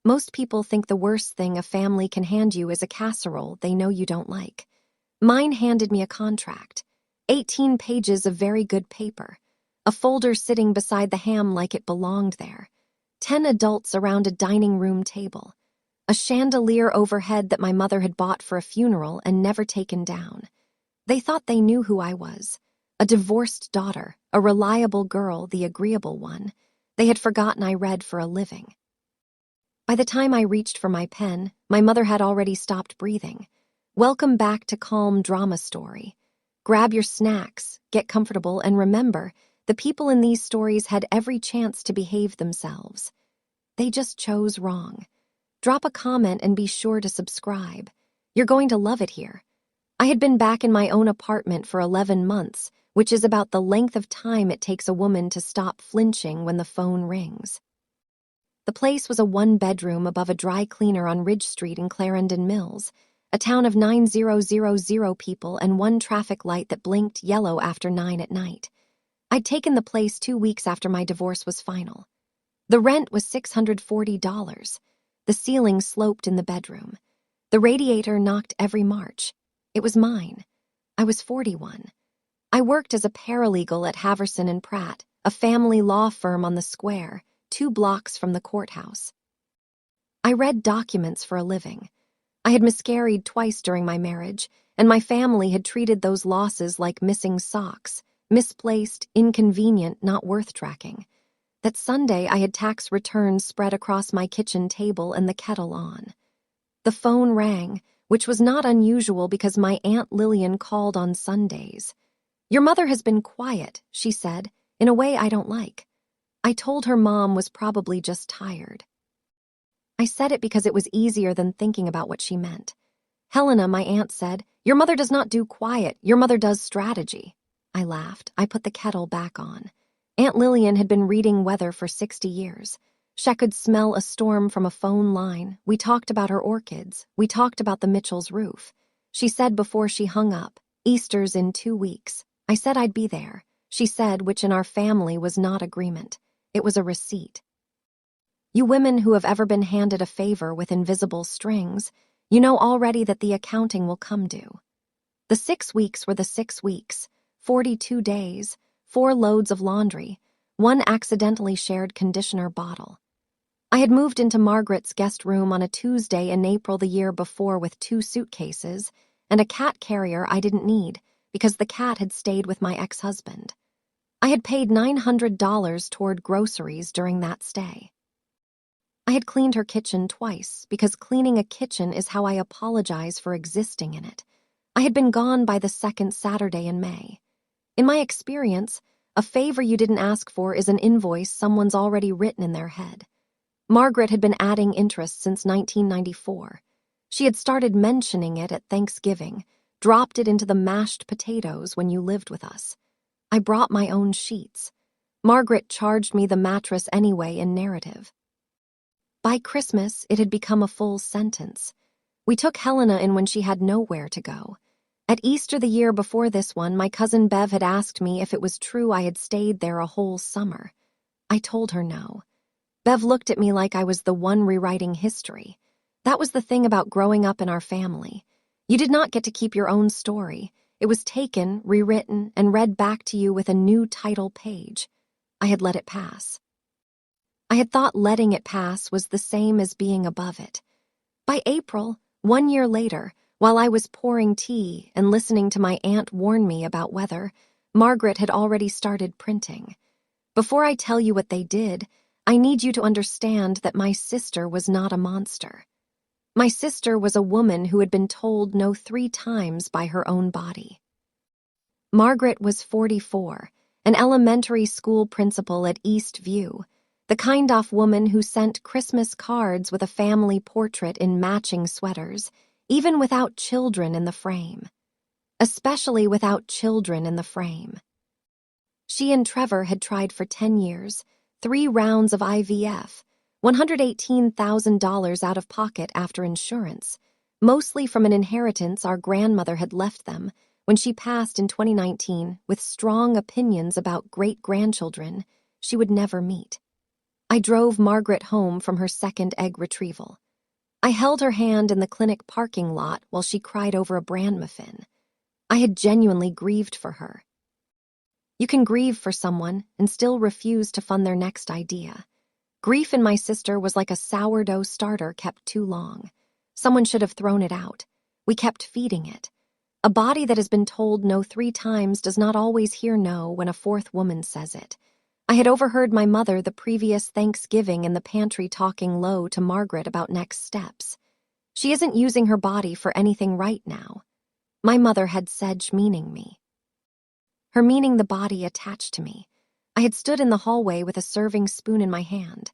Most people think the worst thing a family can hand you is a casserole they know you don't like. Mine handed me a contract, 18 pages of very good paper, a folder sitting beside the ham like it belonged there, 10 adults around a dining room table, a chandelier overhead that my mother had bought for a funeral and never taken down. They thought they knew who I was, a divorced daughter, a reliable girl, the agreeable one. They had forgotten I read for a living. By the time I reached for my pen, my mother had already stopped breathing. Welcome back to Calm Drama Story. Grab your snacks, get comfortable, and remember, the people in these stories had every chance to behave themselves. They just chose wrong. Drop a comment and be sure to subscribe. You're going to love it here. I had been back in my own apartment for 11 months, which is about the length of time it takes a woman to stop flinching when the phone rings. The place was a one-bedroom above a dry cleaner on Ridge Street in Clarendon Mills, a town of 9,000 people and one traffic light that blinked yellow after 9 at night. I'd taken the place 2 weeks after my divorce was final. The rent was $640. The ceiling sloped in the bedroom. The radiator knocked every March. It was mine. I was 41. I worked as a paralegal at Haverson and Pratt, a family law firm on the square, 2 blocks from the courthouse. I read documents for a living. I had miscarried twice during my marriage, and my family had treated those losses like missing socks, misplaced, inconvenient, not worth tracking. That Sunday, I had tax returns spread across my kitchen table and the kettle on. The phone rang, which was not unusual because my Aunt Lillian called on Sundays. "Your mother has been quiet," she said, in a way I don't like. I told her Mom was probably just tired. I said it because it was easier than thinking about what she meant. "Helena," my aunt said, "your mother does not do quiet, your mother does strategy." I laughed. I put the kettle back on. Aunt Lillian had been reading weather for 60 years. She could smell a storm from a phone line. We talked about her orchids. We talked about the Mitchell's roof. She said before she hung up, "Easter's in 2 weeks." I said I'd be there. She said, which in our family was not agreement. It was a receipt. You women who have ever been handed a favor with invisible strings, you know already that the accounting will come due. The 6 weeks were the 6 weeks, 42 days, 4 loads of laundry, 1 accidentally shared conditioner bottle. I had moved into Margaret's guest room on a Tuesday in April the year before with 2 suitcases and a cat carrier I didn't need because the cat had stayed with my ex-husband. I had paid $900 toward groceries during that stay. I had cleaned her kitchen twice because cleaning a kitchen is how I apologize for existing in it. I had been gone by the 2nd Saturday in May. In my experience, a favor you didn't ask for is an invoice someone's already written in their head. Margaret had been adding interest since 1994. She had started mentioning it at Thanksgiving, dropped it into the mashed potatoes when you lived with us. I brought my own sheets. Margaret charged me the mattress anyway in narrative. By Christmas, it had become a full sentence. We took Helena in when she had nowhere to go. At Easter the year before this one, my cousin Bev had asked me if it was true I had stayed there a whole summer. I told her no. Bev looked at me like I was the one rewriting history. That was the thing about growing up in our family. You did not get to keep your own story. It was taken, rewritten, and read back to you with a new title page. I had let it pass. I had thought letting it pass was the same as being above it. By April, 1 year later, while I was pouring tea and listening to my aunt warn me about weather, Margaret had already started printing. Before I tell you what they did, I need you to understand that my sister was not a monster. My sister was a woman who had been told no 3 times by her own body. Margaret was 44, an elementary school principal at East View, the kind-off woman who sent Christmas cards with a family portrait in matching sweaters, even without children in the frame. Especially without children in the frame. She and Trevor had tried for 10 years, 3 rounds of IVF, $118,000 out of pocket after insurance, mostly from an inheritance our grandmother had left them when she passed in 2019 with strong opinions about great-grandchildren she would never meet. I drove Margaret home from her second egg retrieval. I held her hand in the clinic parking lot while she cried over a bran muffin. I had genuinely grieved for her. You can grieve for someone and still refuse to fund their next idea. Grief in my sister was like a sourdough starter kept too long. Someone should have thrown it out. We kept feeding it. A body that has been told no 3 times does not always hear no when a 4th woman says it. I had overheard my mother the previous Thanksgiving in the pantry talking low to Margaret about next steps. She isn't using her body for anything right now. My mother had said meaning me. Her meaning the body attached to me. I had stood in the hallway with a serving spoon in my hand.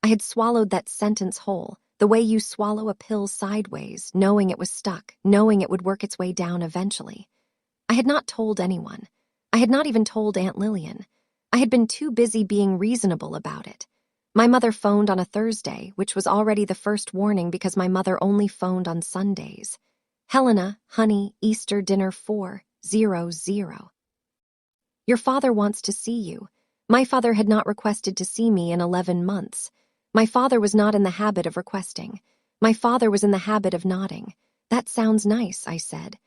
I had swallowed that sentence whole, the way you swallow a pill sideways, knowing it was stuck, knowing it would work its way down eventually. I had not told anyone. I had not even told Aunt Lillian. I had been too busy being reasonable about it. My mother phoned on a Thursday, which was already the first warning because my mother only phoned on Sundays. Helena, honey, Easter dinner 400. Your father wants to see you. My father had not requested to see me in 11 months. My father was not in the habit of requesting. My father was in the habit of nodding. That sounds nice, I said.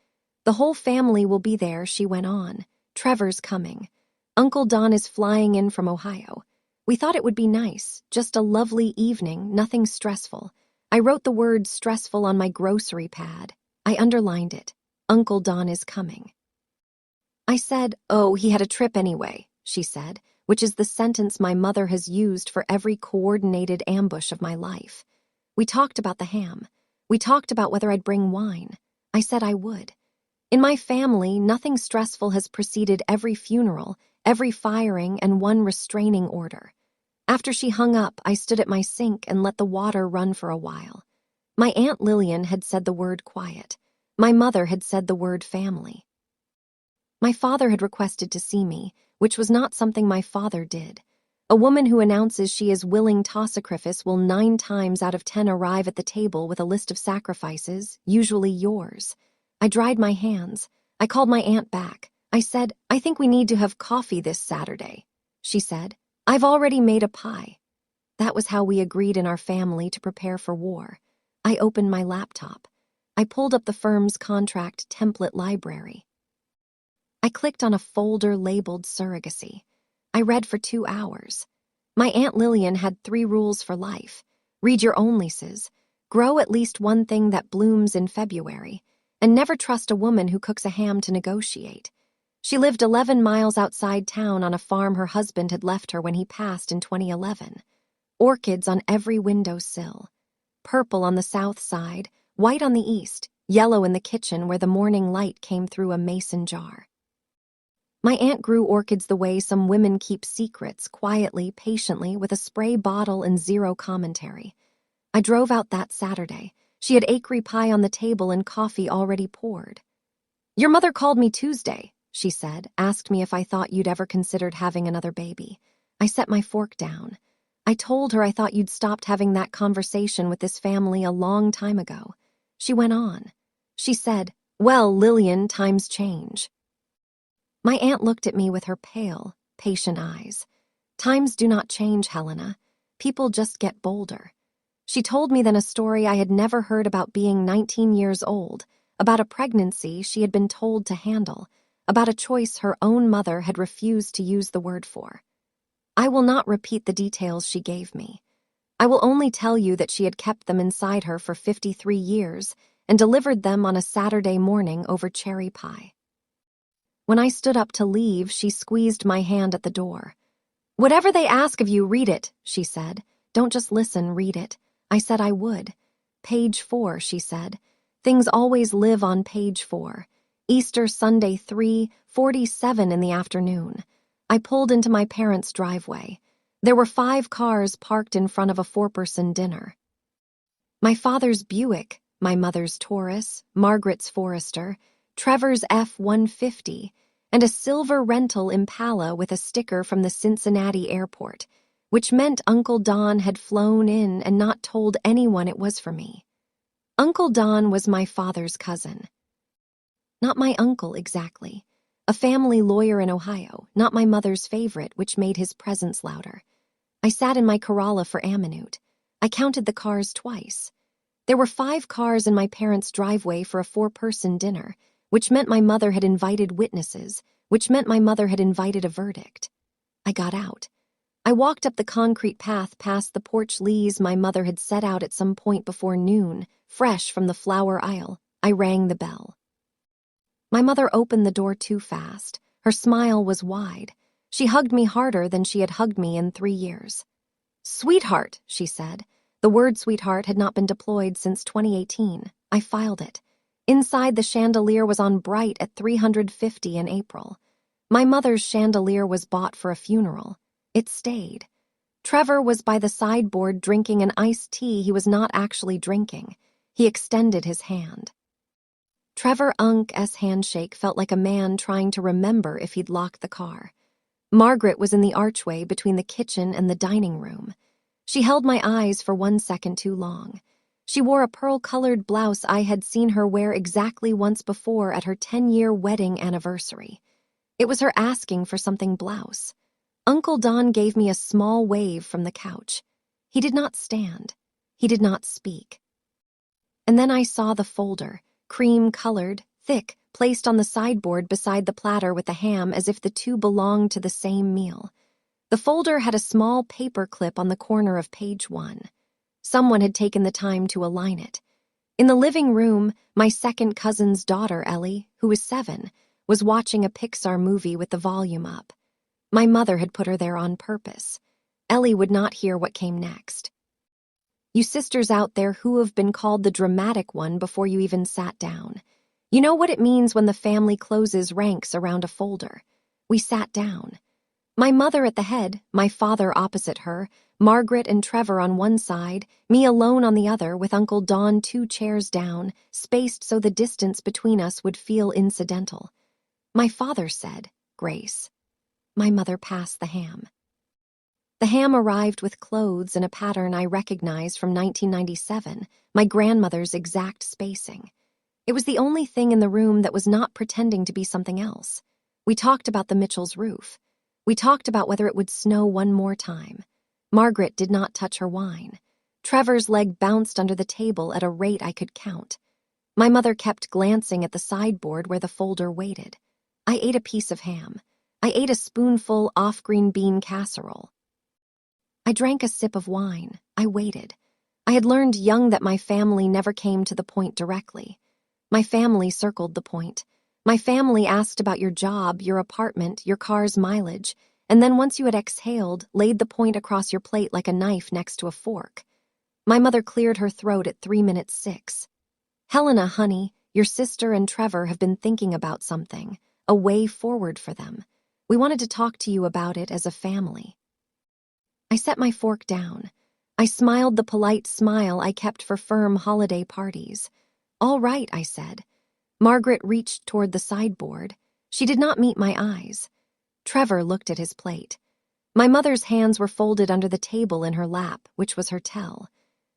The whole family will be there, she went on. Trevor's coming. Uncle Don is flying in from Ohio. We thought it would be nice, just a lovely evening, nothing stressful. I wrote the word stressful on my grocery pad. I underlined it. Uncle Don is coming. I said, oh, he had a trip anyway, she said, which is the sentence my mother has used for every coordinated ambush of my life. We talked about the ham. We talked about whether I'd bring wine. I said I would. In my family, nothing stressful has preceded every funeral, every firing, and one restraining order. After she hung up, I stood at my sink and let the water run for a while. My Aunt Lillian had said the word quiet. My mother had said the word family. My father had requested to see me, which was not something my father did. A woman who announces she is willing to sacrifice will 9 times out of 10 arrive at the table with a list of sacrifices, usually yours. I dried my hands. I called my aunt back. I said, I think we need to have coffee this Saturday. She said, I've already made a pie. That was how we agreed in our family to prepare for war. I opened my laptop. I pulled up the firm's contract template library. I clicked on a folder labeled Surrogacy. I read for 2 hours. My Aunt Lillian had 3 rules for life. Read your own leases. Grow at least one thing that blooms in February. And never trust a woman who cooks a ham to negotiate. She lived 11 miles outside town on a farm her husband had left her when he passed in 2011. Orchids on every windowsill. Purple on the south side, white on the east, yellow in the kitchen where the morning light came through a mason jar. My aunt grew orchids the way some women keep secrets, quietly, patiently, with a spray bottle and 0 commentary. I drove out that Saturday. She had acre pie on the table and coffee already poured. Your mother called me Tuesday, she said, asked me if I thought you'd ever considered having another baby. I set my fork down. I told her I thought you'd stopped having that conversation with this family a long time ago. She went on. She said, well, Lillian, times change. My aunt looked at me with her pale, patient eyes. Times do not change, Helena. People just get bolder. She told me then a story I had never heard about being 19 years old, about a pregnancy she had been told to handle, about a choice her own mother had refused to use the word for. I will not repeat the details she gave me. I will only tell you that she had kept them inside her for 53 years and delivered them on a Saturday morning over cherry pie. When I stood up to leave, she squeezed my hand at the door. Whatever they ask of you, read it, she said. Don't just listen, read it. I said I would. Page 4, she said. Things always live on page 4. Easter Sunday 3:47 in the afternoon. I pulled into my parents' driveway. There were 5 cars parked in front of a 4-person dinner. My father's Buick, my mother's Taurus, Margaret's Forester, Trevor's F-150, and a silver rental Impala with a sticker from the Cincinnati airport, which meant Uncle Don had flown in and not told anyone it was for me. Uncle Don was my father's cousin. Not my uncle exactly. A family lawyer in Ohio, not my mother's favorite, which made his presence louder. I sat in my Corolla for a minute. I counted the cars twice. There were 5 cars in my parents' driveway for a 4-person dinner, which meant my mother had invited witnesses, which meant my mother had invited a verdict. I got out. I walked up the concrete path past the porch leas my mother had set out at some point before noon, fresh from the flower aisle. I rang the bell. My mother opened the door too fast. Her smile was wide. She hugged me harder than she had hugged me in 3 years. "Sweetheart," she said. The word sweetheart had not been deployed since 2018. I filed it. Inside, the chandelier was on bright at $350 in April. My mother's chandelier was bought for a funeral. It stayed. Trevor was by the sideboard drinking an iced tea he was not actually drinking. He extended his hand. Trevor Unk's handshake felt like a man trying to remember if he'd locked the car. Margaret was in the archway between the kitchen and the dining room. She held my eyes for 1 second too long. She wore a pearl-colored blouse I had seen her wear exactly once before at her 10-year wedding anniversary. It was her asking for something blouse. Uncle Don gave me a small wave from the couch. He did not stand. He did not speak. And then I saw the folder, cream-colored, thick, placed on the sideboard beside the platter with the ham as if the two belonged to the same meal. The folder had a small paper clip on the corner of page 1. Someone had taken the time to align it. In the living room, my second cousin's daughter, Ellie, who was 7, was watching a Pixar movie with the volume up. My mother had put her there on purpose. Ellie would not hear what came next. You sisters out there who have been called the dramatic one before you even sat down. You know what it means when the family closes ranks around a folder. We sat down. My mother at the head, my father opposite her, Margaret and Trevor on one side, me alone on the other with Uncle Don 2 chairs down, spaced so the distance between us would feel incidental. My father said, "Grace." My mother passed the ham. The ham arrived with clothes in a pattern I recognized from 1997, my grandmother's exact spacing. It was the only thing in the room that was not pretending to be something else. We talked about the Mitchell's roof. We talked about whether it would snow one more time. Margaret did not touch her wine. Trevor's leg bounced under the table at a rate I could count. My mother kept glancing at the sideboard where the folder waited. I ate a piece of ham. I ate a spoonful off-green bean casserole. I drank a sip of wine. I waited. I had learned young that my family never came to the point directly. My family circled the point. My family asked about your job, your apartment, your car's mileage, and then once you had exhaled, laid the point across your plate like a knife next to a fork. My mother cleared her throat at 3:06. "Helena, honey, your sister and Trevor have been thinking about something, a way forward for them. We wanted to talk to you about it as a family." I set my fork down. I smiled the polite smile I kept for firm holiday parties. "All right," I said. Margaret reached toward the sideboard. She did not meet my eyes. Trevor looked at his plate. My mother's hands were folded under the table in her lap, which was her tell.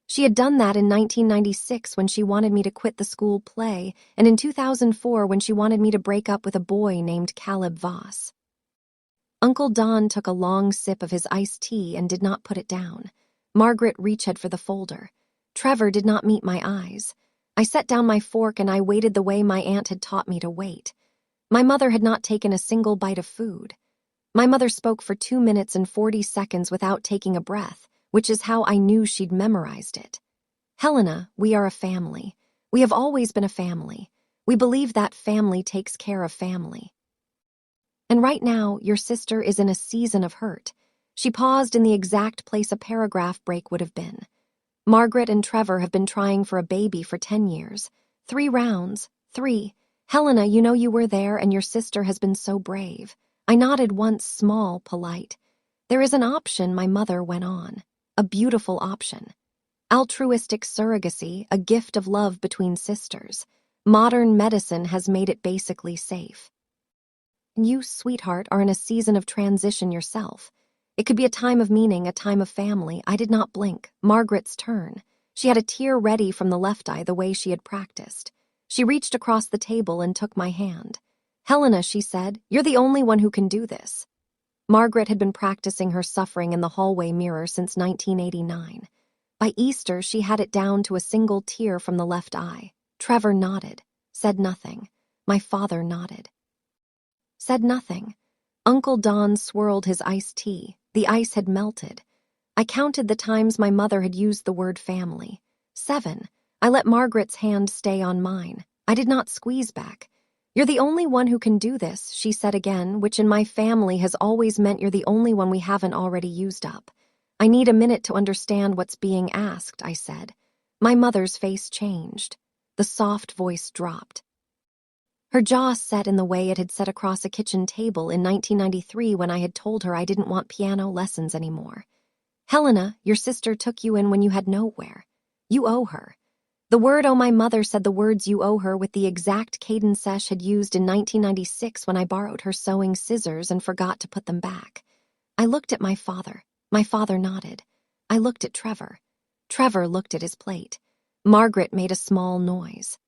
She had done that in 1996 when she wanted me to quit the school play, and in 2004 when she wanted me to break up with a boy named Caleb Voss. Uncle Don took a long sip of his iced tea and did not put it down. Margaret reached for the folder. Trevor did not meet my eyes. I set down my fork and I waited the way my aunt had taught me to wait. My mother had not taken a single bite of food. My mother spoke for 2 minutes and 40 seconds without taking a breath, which is how I knew she'd memorized it. "Helena, we are a family. We have always been a family. We believe that family takes care of family. And right now, your sister is in a season of hurt." She paused in the exact place a paragraph break would have been. "Margaret and Trevor have been trying for a baby for 10 years. 3 rounds. 3. Helena, you know you were there and your sister has been so brave." I nodded once, small, polite. "There is an option," my mother went on. "A beautiful option. Altruistic surrogacy, a gift of love between sisters. Modern medicine has made it basically safe. And you, sweetheart, are in a season of transition yourself. It could be a time of meaning, a time of family." I did not blink. Margaret's turn. She had a tear ready from the left eye the way she had practiced. She reached across the table and took my hand. "Helena," she said, "you're the only one who can do this." Margaret had been practicing her suffering in the hallway mirror since 1989. By Easter, she had it down to a single tear from the left eye. Trevor nodded, said nothing. My father nodded. Said nothing. Uncle Don swirled his iced tea. The ice had melted. I counted the times my mother had used the word family. 7. I let Margaret's hand stay on mine. I did not squeeze back. You're the only one who can do this, she said again, which in my family has always meant you're the only one we haven't already used up. I need a minute to understand what's being asked, I said. My mother's face changed. The soft voice dropped. Her jaw set in the way it had set across a kitchen table in 1993 when I had told her I didn't want piano lessons anymore. Helena, your sister took you in when you had nowhere. You owe her. The word "oh" my mother said the words "you owe her" with the exact cadence Sesh had used in 1996 when I borrowed her sewing scissors and forgot to put them back. I looked at my father. My father nodded. I looked at Trevor. Trevor looked at his plate. Margaret made a small noise.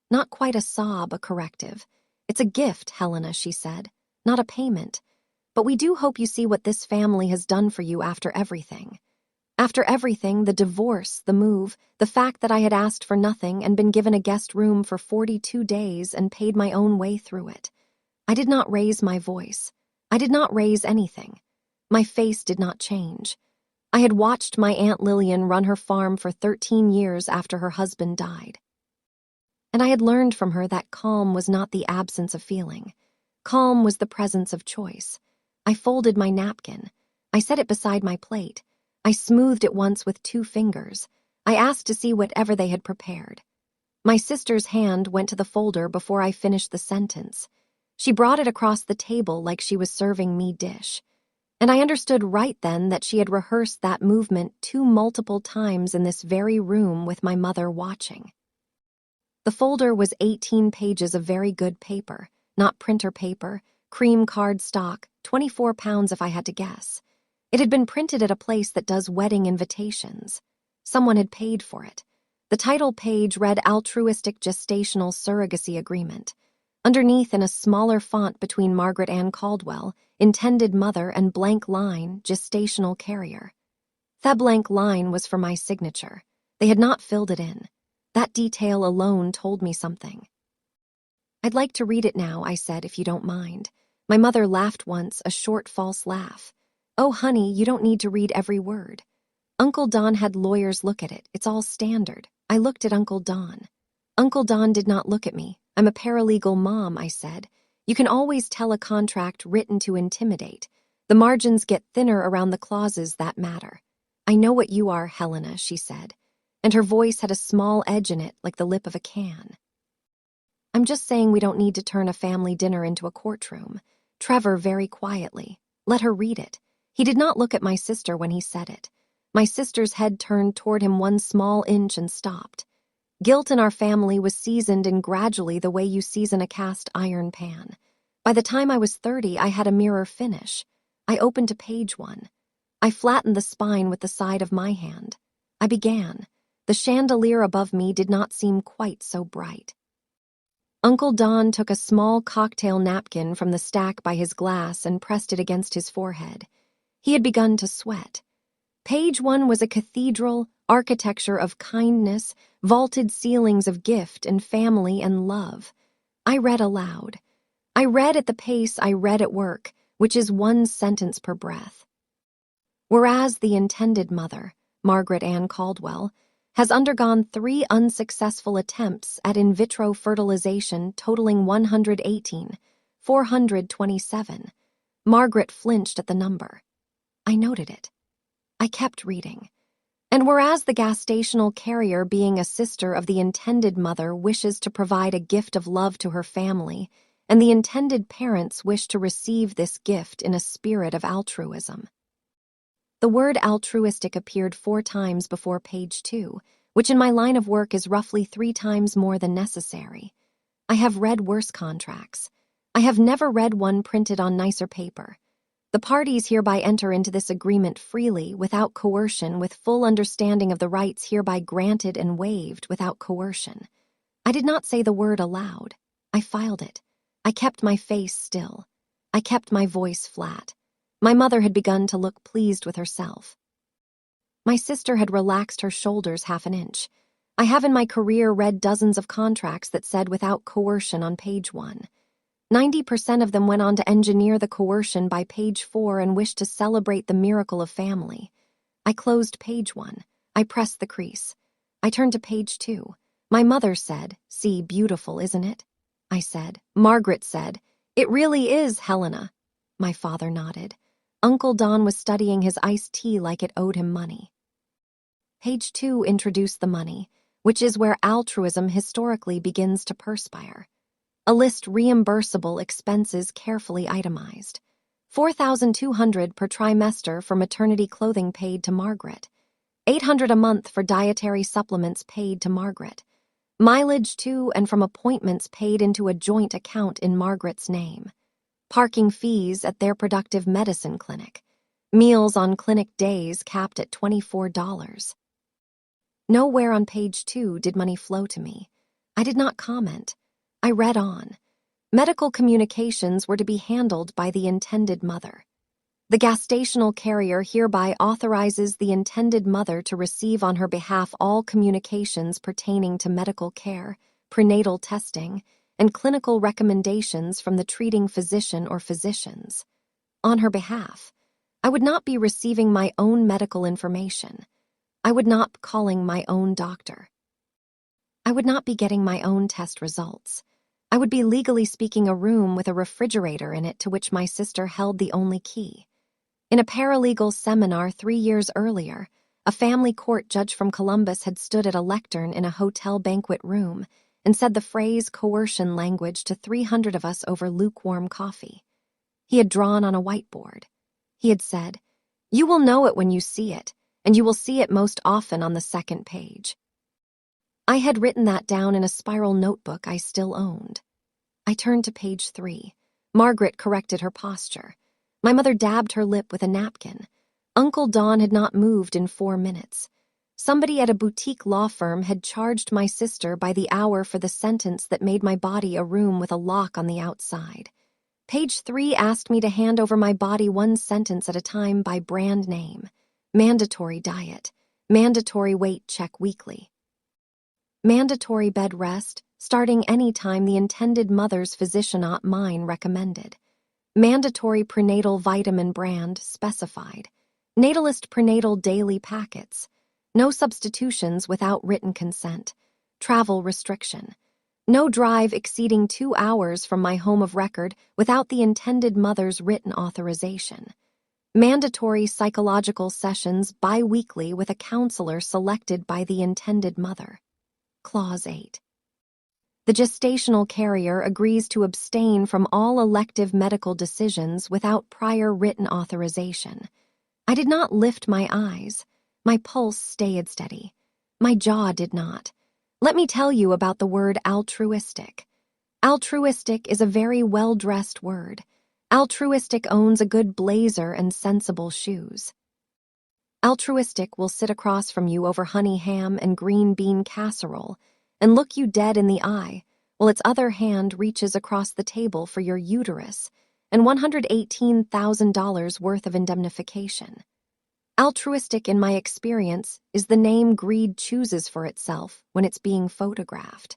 Not quite a sob, a corrective. It's a gift, Helena, she said, not a payment. But we do hope you see what this family has done for you after everything. After everything, the divorce, the move, the fact that I had asked for nothing and been given a guest room for 42 days and paid my own way through it. I did not raise my voice. I did not raise anything. My face did not change. I had watched my Aunt Lillian run her farm for 13 years after her husband died. And I had learned from her that calm was not the absence of feeling. Calm was the presence of choice. I folded my napkin. I set it beside my plate. I smoothed it once with 2 fingers. I asked to see whatever they had prepared. My sister's hand went to the folder before I finished the sentence. She brought it across the table like she was serving me dish. And I understood right then that she had rehearsed that movement 2 multiple times in this very room with my mother watching. The folder was 18 pages of very good paper, not printer paper, cream card stock, 24 pounds if I had to guess. It had been printed at a place that does wedding invitations. Someone had paid for it. The title page read Altruistic Gestational Surrogacy Agreement. Underneath, in a smaller font between Margaret Ann Caldwell, intended mother and blank line, gestational carrier. That blank line was for my signature. They had not filled it in. That detail alone told me something. I'd like to read it now, I said, if you don't mind. My mother laughed once, a short false laugh. Oh, honey, you don't need to read every word. Uncle Don had lawyers look at it. It's all standard. I looked at Uncle Don. Uncle Don did not look at me. I'm a paralegal mom, I said. You can always tell a contract written to intimidate. The margins get thinner around the clauses that matter. I know what you are, Helena, she said, and her voice had a small edge in it like the lip of a can. I'm just saying we don't need to turn a family dinner into a courtroom. Trevor very quietly. Let her read it. He did not look at my sister when he said it. My sister's head turned toward him 1 small inch and stopped. Guilt in our family was seasoned in gradually the way you season a cast iron pan. By the time I was 30, I had a mirror finish. I opened to page 1. I flattened the spine with the side of my hand. I began. The chandelier above me did not seem quite so bright. Uncle Don took a small cocktail napkin from the stack by his glass and pressed it against his forehead. He had begun to sweat. Page 1 was a cathedral, architecture of kindness, vaulted ceilings of gift and family and love. I read aloud. I read at the pace I read at work, which is 1 sentence per breath. Whereas the intended mother, Margaret Ann Caldwell, has undergone 3 unsuccessful attempts at in vitro fertilization totaling 118, 427. Margaret flinched at the number. I noted it. I kept reading. And whereas the gestational carrier, being a sister of the intended mother, wishes to provide a gift of love to her family, and the intended parents wish to receive this gift in a spirit of altruism. The word altruistic appeared 4 times before page 2, which in my line of work is roughly 3 times more than necessary. I have read worse contracts. I have never read one printed on nicer paper. The parties hereby enter into this agreement freely, without coercion, with full understanding of the rights hereby granted and waived without coercion. I did not say the word aloud. I filed it. I kept my face still. I kept my voice flat. My mother had begun to look pleased with herself. My sister had relaxed her shoulders half an inch. I have in my career read dozens of contracts that said without coercion on page 1. 90% of them went on to engineer the coercion by page 4 and wished to celebrate the miracle of family. I closed page 1. I pressed the crease. I turned to page 2. My mother said, "See, beautiful, isn't it?" I said. Margaret said, "It really is, Helena." My father nodded. Uncle Don was studying his iced tea like it owed him money. Page 2 introduced the money, which is where altruism historically begins to perspire. A list reimbursable expenses carefully itemized. $4,200 per trimester for maternity clothing paid to Margaret. $800 a month for dietary supplements paid to Margaret. Mileage to and from appointments paid into a joint account in Margaret's name. Parking fees at their productive medicine clinic. Meals on clinic days capped at $24. Nowhere on page 2 did money flow to me. I did not comment. I read on. Medical communications were to be handled by the intended mother. The gestational carrier hereby authorizes the intended mother to receive on her behalf all communications pertaining to medical care, prenatal testing, and clinical recommendations from the treating physician or physicians. On her behalf, I would not be receiving my own medical information. I would not be calling my own doctor. I would not be getting my own test results. I would be legally speaking a room with a refrigerator in it to which my sister held the only key. In a paralegal seminar 3 years earlier, a family court judge from Columbus had stood at a lectern in a hotel banquet room and said the phrase coercion language to 300 of us over lukewarm coffee. He had drawn on a whiteboard. He had said, "You will know it when you see it, and you will see it most often on the second page." I had written that down in a spiral notebook I still owned. I turned to page 3. Margaret corrected her posture. My mother dabbed her lip with a napkin. Uncle Don had not moved in 4 minutes. Somebody at a boutique law firm had charged my sister by the hour for the sentence that made my body a room with a lock on the outside. Page 3 asked me to hand over my body 1 sentence at a time by brand name. Mandatory diet. Mandatory weight check weekly. Mandatory bed rest, starting any time the intended mother's physician, not mine, recommended. Mandatory prenatal vitamin brand specified. Natalist prenatal daily packets. No substitutions without written consent. Travel restriction. No drive exceeding 2 hours from my home of record without the intended mother's written authorization. Mandatory psychological sessions bi-weekly with a counselor selected by the intended mother. Clause 8. The gestational carrier agrees to abstain from all elective medical decisions without prior written authorization. I did not lift my eyes. My pulse stayed steady. My jaw did not. Let me tell you about the word altruistic. Altruistic is a very well-dressed word. Altruistic owns a good blazer and sensible shoes. Altruistic will sit across from you over honey ham and green bean casserole and look you dead in the eye, while its other hand reaches across the table for your uterus and $118,000 worth of indemnification. Altruistic, in my experience, is the name greed chooses for itself when it's being photographed.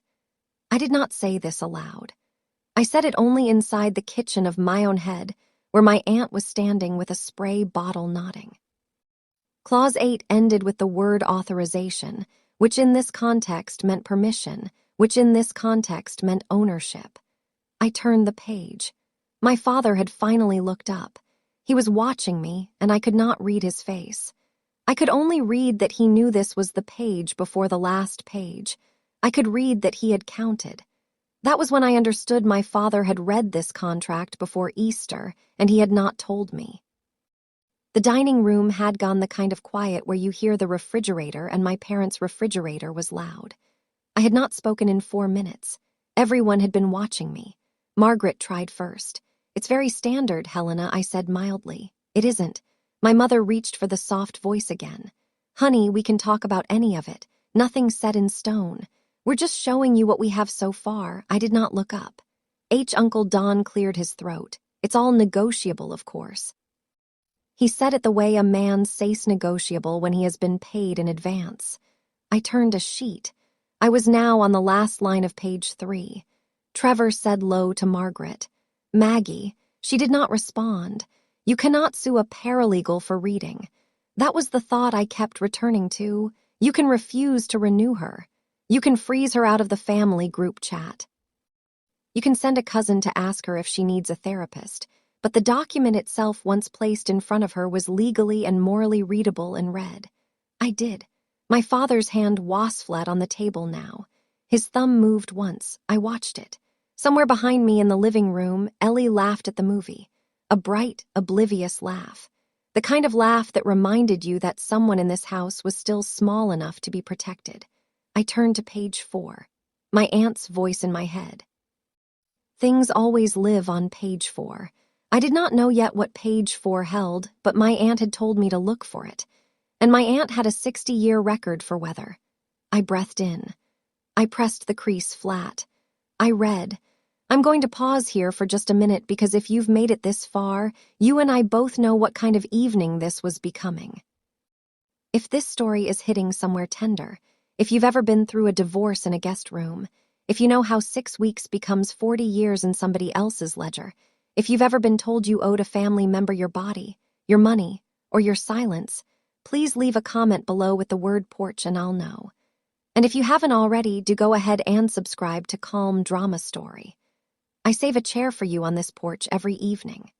I did not say this aloud. I said it only inside the kitchen of my own head, where my aunt was standing with a spray bottle nodding. Clause 8 ended with the word authorization, which in this context meant permission, which in this context meant ownership. I turned the page. My father had finally looked up. He was watching me, and I could not read his face. I could only read that he knew this was the page before the last page. I could read that he had counted. That was when I understood my father had read this contract before Easter, and he had not told me. The dining room had gone the kind of quiet where you hear the refrigerator, and my parents' refrigerator was loud. I had not spoken in 4 minutes. Everyone had been watching me. Margaret tried first. "It's very standard, Helena," I said mildly. "It isn't." My mother reached for the soft voice again. "Honey, we can talk about any of it. Nothing's set in stone. We're just showing you what we have so far." I did not look up. Uncle Don cleared his throat. It's all negotiable, of course. He said it the way a man says negotiable when he has been paid in advance. I turned a sheet. I was now on the last line of page 3. Trevor said low to Margaret, "Maggie." She did not respond. "You cannot sue a paralegal for reading." That was the thought I kept returning to. You can refuse to renew her. You can freeze her out of the family group chat. You can send a cousin to ask her if she needs a therapist, but the document itself once placed in front of her was legally and morally readable and read. I did. My father's hand was flat on the table now. His thumb moved once. I watched it. Somewhere behind me in the living room, Ellie laughed at the movie. A bright, oblivious laugh. The kind of laugh that reminded you that someone in this house was still small enough to be protected. I turned to page 4. My aunt's voice in my head. Things always live on page 4. I did not know yet what page 4 held, but my aunt had told me to look for it. And my aunt had a 60-year record for weather. I breathed in. I pressed the crease flat. I read. I'm going to pause here for just a minute because if you've made it this far, you and I both know what kind of evening this was becoming. If this story is hitting somewhere tender, if you've ever been through a divorce in a guest room, if you know how 6 weeks becomes 40 years in somebody else's ledger, if you've ever been told you owed a family member your body, your money, or your silence, please leave a comment below with the word porch and I'll know. And if you haven't already, do go ahead and subscribe to Calm Drama Story. I save a chair for you on this porch every evening.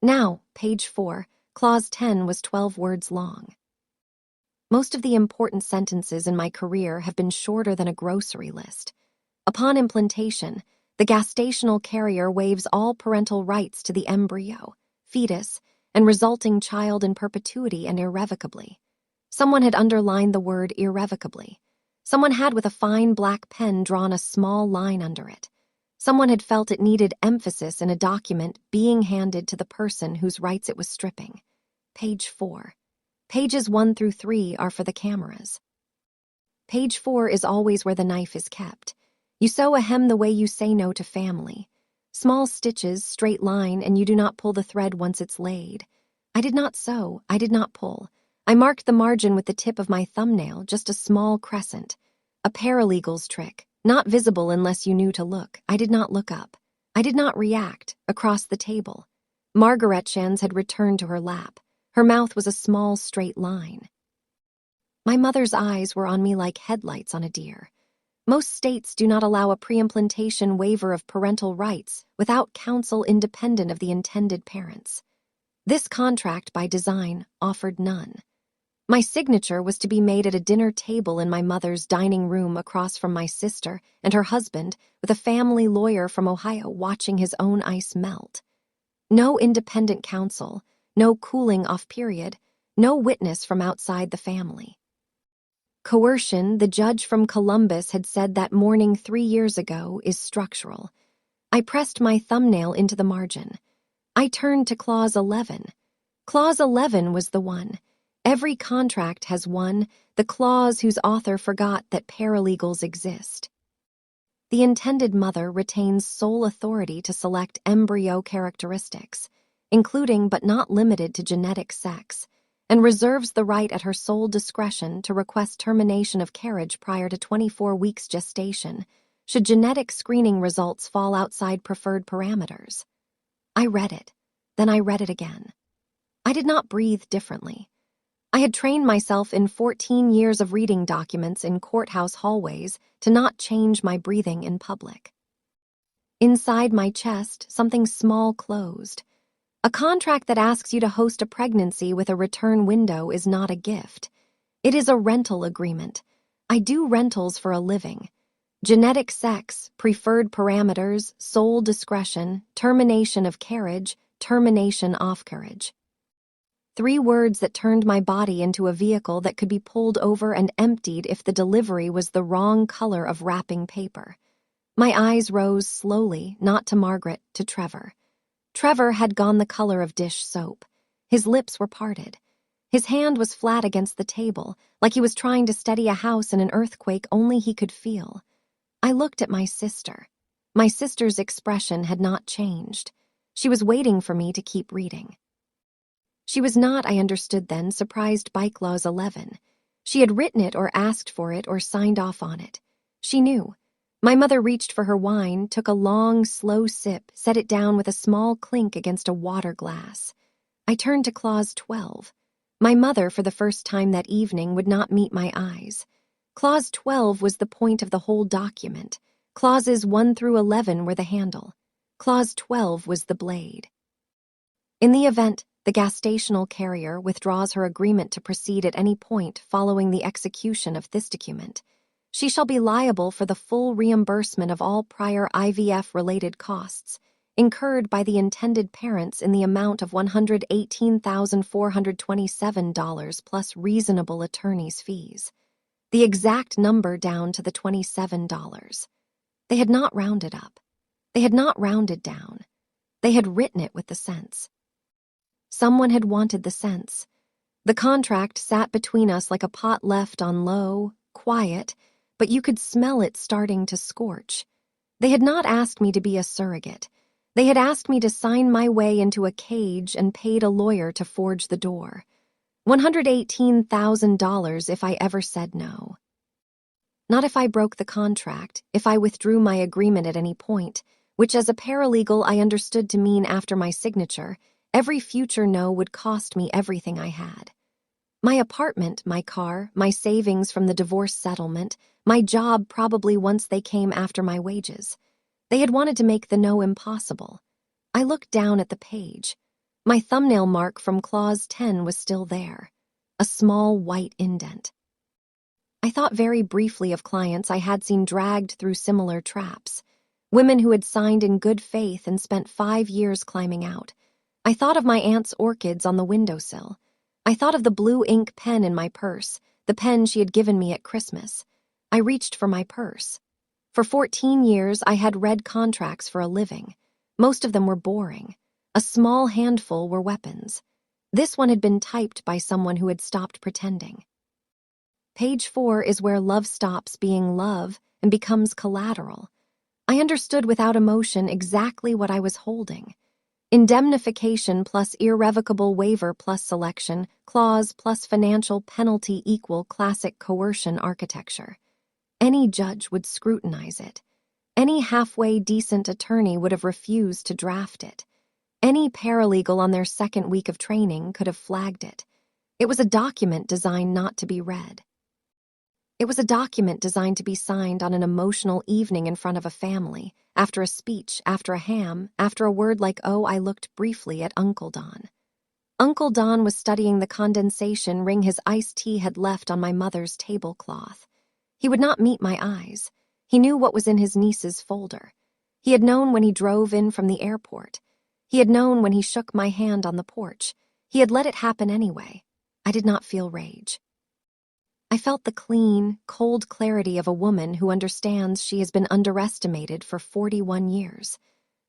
Now, page 4, clause 10 was 12 words long. Most of the important sentences in my career have been shorter than a grocery list. Upon implantation, the gestational carrier waives all parental rights to the embryo, fetus, and resulting child in perpetuity and irrevocably. Someone had underlined the word irrevocably. Someone had with a fine black pen drawn a small line under it. Someone had felt it needed emphasis in a document being handed to the person whose rights it was stripping. Page 4. Pages 1 through 3 are for the cameras. Page 4 is always where the knife is kept. You sew a hem the way you say no to family. Small stitches, straight line, and you do not pull the thread once it's laid. I did not sew, I did not pull. I marked the margin with the tip of my thumbnail, just a small crescent. A paralegal's trick, not visible unless you knew to look. I did not look up. I did not react, across the table. Margaret Shans had returned to her lap. Her mouth was a small straight line. My mother's eyes were on me like headlights on a deer. Most states do not allow a pre-implantation waiver of parental rights without counsel independent of the intended parents. This contract, by design, offered none. My signature was to be made at a dinner table in my mother's dining room across from my sister and her husband, with a family lawyer from Ohio watching his own ice melt. No independent counsel, no cooling-off period, no witness from outside the family. Coercion, the judge from Columbus had said that morning 3 years ago, is structural. I pressed my thumbnail into the margin. I turned to Clause 11. Clause 11 was the one. Every contract has one, the clause whose author forgot that paralegals exist. The intended mother retains sole authority to select embryo characteristics, including but not limited to genetic sex, and reserves the right at her sole discretion to request termination of carriage prior to 24 weeks gestation, should genetic screening results fall outside preferred parameters. I read it, then I read it again. I did not breathe differently. I had trained myself in 14 years of reading documents in courthouse hallways to not change my breathing in public. Inside my chest, something small closed. A contract that asks you to host a pregnancy with a return window is not a gift. It is a rental agreement. I do rentals for a living. Genetic sex, preferred parameters, sole discretion, termination of carriage, termination off carriage. 3 words that turned my body into a vehicle that could be pulled over and emptied if the delivery was the wrong color of wrapping paper. My eyes rose slowly, not to Margaret, to Trevor. Trevor had gone the color of dish soap. His lips were parted. His hand was flat against the table, like he was trying to steady a house in an earthquake only he could feel. I looked at my sister. My sister's expression had not changed. She was waiting for me to keep reading. She was not, I understood then, surprised by Clause 11. She had written it or asked for it or signed off on it. She knew. My mother reached for her wine, took a long, slow sip, set it down with a small clink against a water glass. I turned to Clause 12. My mother, for the first time that evening, would not meet my eyes. Clause 12 was the point of the whole document. Clauses 1 through 11 were the handle. Clause 12 was the blade. In the event the gestational carrier withdraws her agreement to proceed at any point following the execution of this document, she shall be liable for the full reimbursement of all prior IVF-related costs incurred by the intended parents in the amount of $118,427 plus reasonable attorney's fees. The exact number down to the $27. They had not rounded up. They had not rounded down. They had written it with the cents. Someone had wanted the cents. The contract sat between us like a pot left on low, quiet, but you could smell it starting to scorch. They had not asked me to be a surrogate. They had asked me to sign my way into a cage and paid a lawyer to forge the door. $118,000 if I ever said no. Not if I broke the contract, if I withdrew my agreement at any point, which as a paralegal I understood to mean after my signature, every future no would cost me everything I had. My apartment, my car, my savings from the divorce settlement, my job probably once they came after my wages. They had wanted to make the no impossible. I looked down at the page. My thumbnail mark from Clause 10 was still there, a small white indent. I thought very briefly of clients I had seen dragged through similar traps, women who had signed in good faith and spent 5 years climbing out. I thought of my aunt's orchids on the windowsill. I thought of the blue ink pen in my purse, the pen she had given me at Christmas. I reached for my purse. For 14 years, I had read contracts for a living. Most of them were boring. A small handful were weapons. This one had been typed by someone who had stopped pretending. Page 4 is where love stops being love and becomes collateral. I understood without emotion exactly what I was holding. Indemnification plus irrevocable waiver plus selection, clause plus financial penalty equal classic coercion architecture. Any judge would scrutinize it. Any halfway decent attorney would have refused to draft it. Any paralegal on their second week of training could have flagged it. It was a document designed not to be read. It was a document designed to be signed on an emotional evening in front of a family, after a speech, after a ham, after a word like, oh, I looked briefly at Uncle Don. Uncle Don was studying the condensation ring his iced tea had left on my mother's tablecloth. He would not meet my eyes. He knew what was in his niece's folder. He had known when he drove in from the airport. He had known when he shook my hand on the porch. He had let it happen anyway. I did not feel rage. I felt the clean, cold clarity of a woman who understands she has been underestimated for 41 years.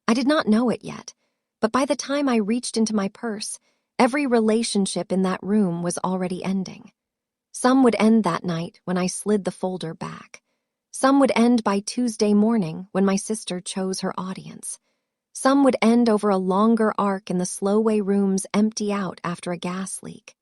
I did not know it yet, but by the time I reached into my purse, every relationship in that room was already ending. Some would end that night when I slid the folder back. Some would end by Tuesday morning when my sister chose her audience. Some would end over a longer arc in the slow-way rooms empty out after a gas leak.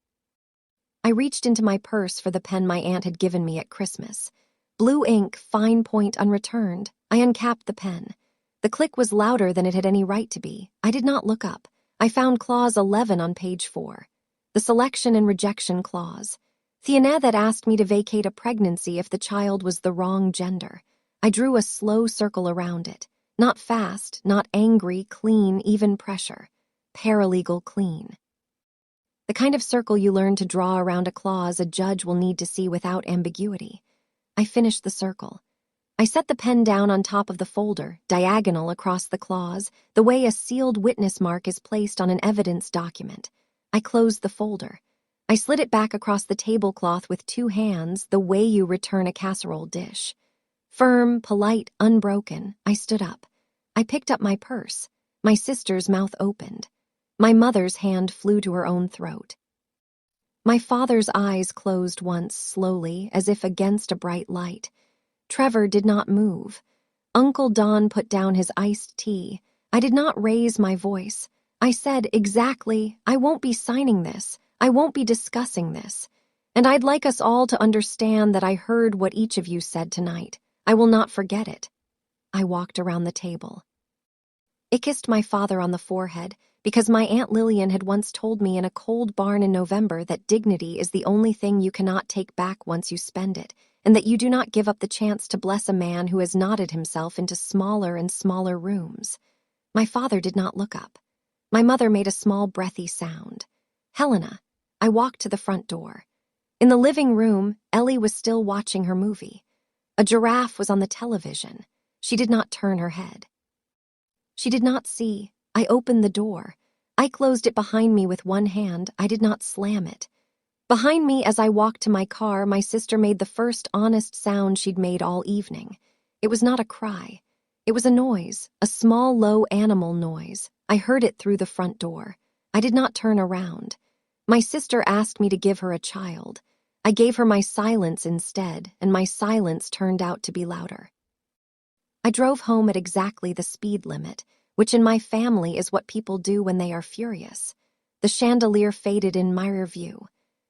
I reached into my purse for the pen my aunt had given me at Christmas. Blue ink, fine point unreturned. I uncapped the pen. The click was louder than it had any right to be. I did not look up. I found Clause 11 on page 4. The selection and rejection clause. Thioneth had asked me to vacate a pregnancy if the child was the wrong gender. I drew a slow circle around it. Not fast, not angry, clean, even pressure. Paralegal clean. The kind of circle you learn to draw around a clause a judge will need to see without ambiguity. I finished the circle. I set the pen down on top of the folder, diagonal across the clause, the way a sealed witness mark is placed on an evidence document. I closed the folder. I slid it back across the tablecloth with 2 hands, the way you return a casserole dish. Firm, polite, unbroken, I stood up. I picked up my purse. My sister's mouth opened. My mother's hand flew to her own throat. My father's eyes closed once, slowly, as if against a bright light. Trevor did not move. Uncle Don put down his iced tea. I did not raise my voice. I said, exactly, I won't be signing this. I won't be discussing this. And I'd like us all to understand that I heard what each of you said tonight. I will not forget it. I walked around the table. I kissed my father on the forehead because my Aunt Lillian had once told me in a cold barn in November that dignity is the only thing you cannot take back once you spend it, and that you do not give up the chance to bless a man who has knotted himself into smaller and smaller rooms. My father did not look up. My mother made a small breathy sound. Helena. I walked to the front door. In the living room, Ellie was still watching her movie. A giraffe was on the television. She did not turn her head. She did not see. I opened the door. I closed it behind me with one hand. I did not slam it. Behind me, as I walked to my car, my sister made the first honest sound she'd made all evening. It was not a cry. It was a noise, a small, low animal noise. I heard it through the front door. I did not turn around. My sister asked me to give her a child. I gave her my silence instead, and my silence turned out to be louder. I drove home at exactly the speed limit, which in my family is what people do when they are furious. The chandelier faded in my rear view.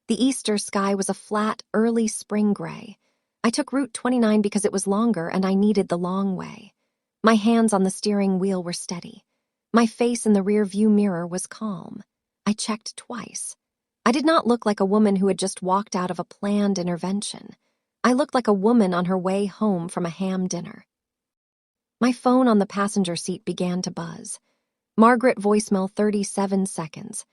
The Easter sky was a flat, early spring gray. I took Route 29 because it was longer and I needed the long way. My hands on the steering wheel were steady. My face in the rear view mirror was calm. I checked twice. I did not look like a woman who had just walked out of a planned intervention. I looked like a woman on her way home from a ham dinner. My phone on the passenger seat began to buzz. Margaret voicemail 37 seconds.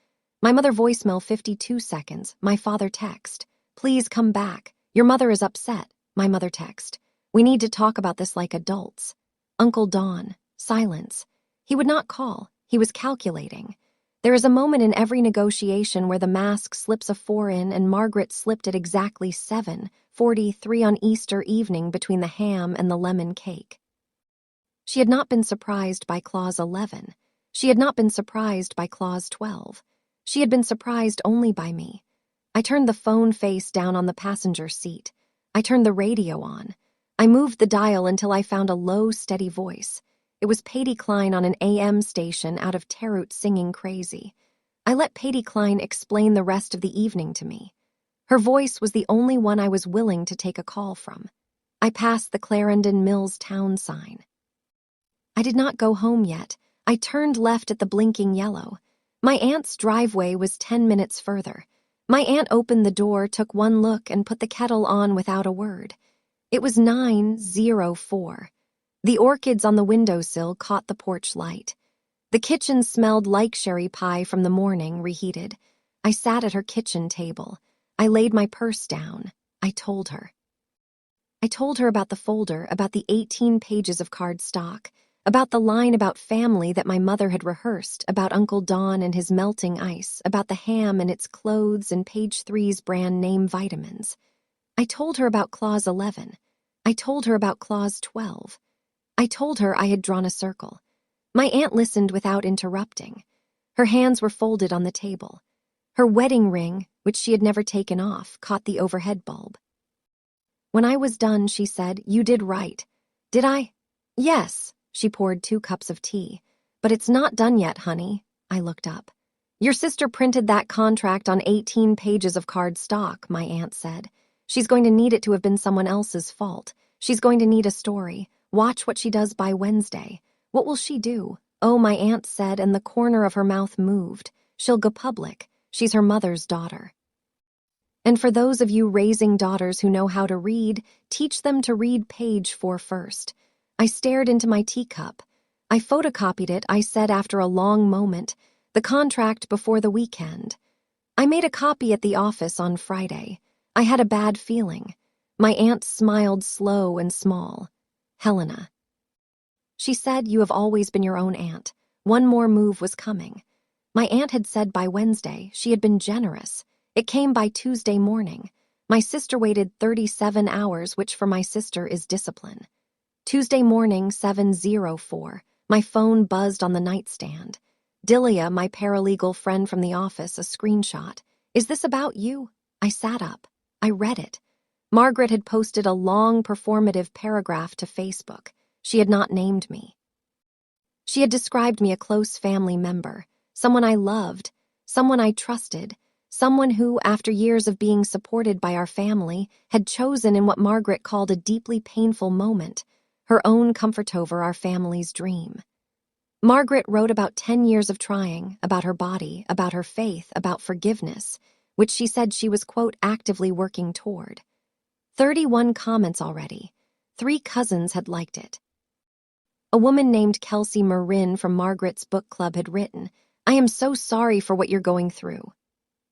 My mother voicemail 52 seconds. My father text. Please come back. Your mother is upset. My mother text. We need to talk about this like adults. Uncle Don. Silence. He would not call. He was calculating. There is a moment in every negotiation where the mask slips a 4 in and Margaret slipped at exactly 7:43 on Easter evening between the ham and the lemon cake. She had not been surprised by Clause 11. She had not been surprised by Clause 12. She had been surprised only by me. I turned the phone face down on the passenger seat. I turned the radio on. I moved the dial until I found a low, steady voice. It was Patty Klein on an AM station out of Terut singing Crazy. I let Patty Klein explain the rest of the evening to me. Her voice was the only one I was willing to take a call from. I passed the Clarendon Mills town sign. I did not go home yet. I turned left at the blinking yellow. My aunt's driveway was 10 minutes further. My aunt opened the door, took one look, and put the kettle on without a word. It was 9:04. The orchids on the windowsill caught the porch light. The kitchen smelled like sherry pie from the morning, reheated. I sat at her kitchen table. I laid my purse down. I told her. I told her about the folder, about the 18 pages of cardstock, about the line about family that my mother had rehearsed, about Uncle Don and his melting ice, about the ham and its clothes and Page 3's brand name vitamins. I told her about Clause 11. I told her about Clause 12. I told her I had drawn a circle. My aunt listened without interrupting. Her hands were folded on the table. Her wedding ring, which she had never taken off, caught the overhead bulb. When I was done, she said, "You did right." "Did I?" "Yes." She poured 2 cups of tea. "But it's not done yet, honey." I looked up. "Your sister printed that contract on 18 pages of cardstock," my aunt said. "She's going to need it to have been someone else's fault. She's going to need a story. Watch what she does by Wednesday. What will she do?" "Oh," my aunt said, and the corner of her mouth moved. "She'll go public. She's her mother's daughter." And for those of you raising daughters who know how to read, teach them to read page 4 first. I stared into my teacup. I photocopied it, I said after a long moment, the contract before the weekend. I made a copy at the office on Friday. I had a bad feeling. My aunt smiled slow and small. "Helena." She said, "You have always been your own aunt." One more move was coming. My aunt had said by Wednesday. She had been generous. It came by Tuesday morning. My sister waited 37 hours, which for my sister is discipline. Tuesday morning, 7:04. My phone buzzed on the nightstand. Delia, my paralegal friend from the office, a screenshot. "Is this about you?" I sat up. I read it. Margaret had posted a long performative paragraph to Facebook. She had not named me. She had described me a close family member, someone I loved, someone I trusted, someone who, after years of being supported by our family, had chosen in what Margaret called a deeply painful moment, her own comfort over our family's dream. Margaret wrote about 10 years of trying, about her body, about her faith, about forgiveness, which she said she was, quote, actively working toward. 31 comments already. 3 cousins had liked it. A woman named Kelsey Marin from Margaret's book club had written, "I am so sorry for what you're going through."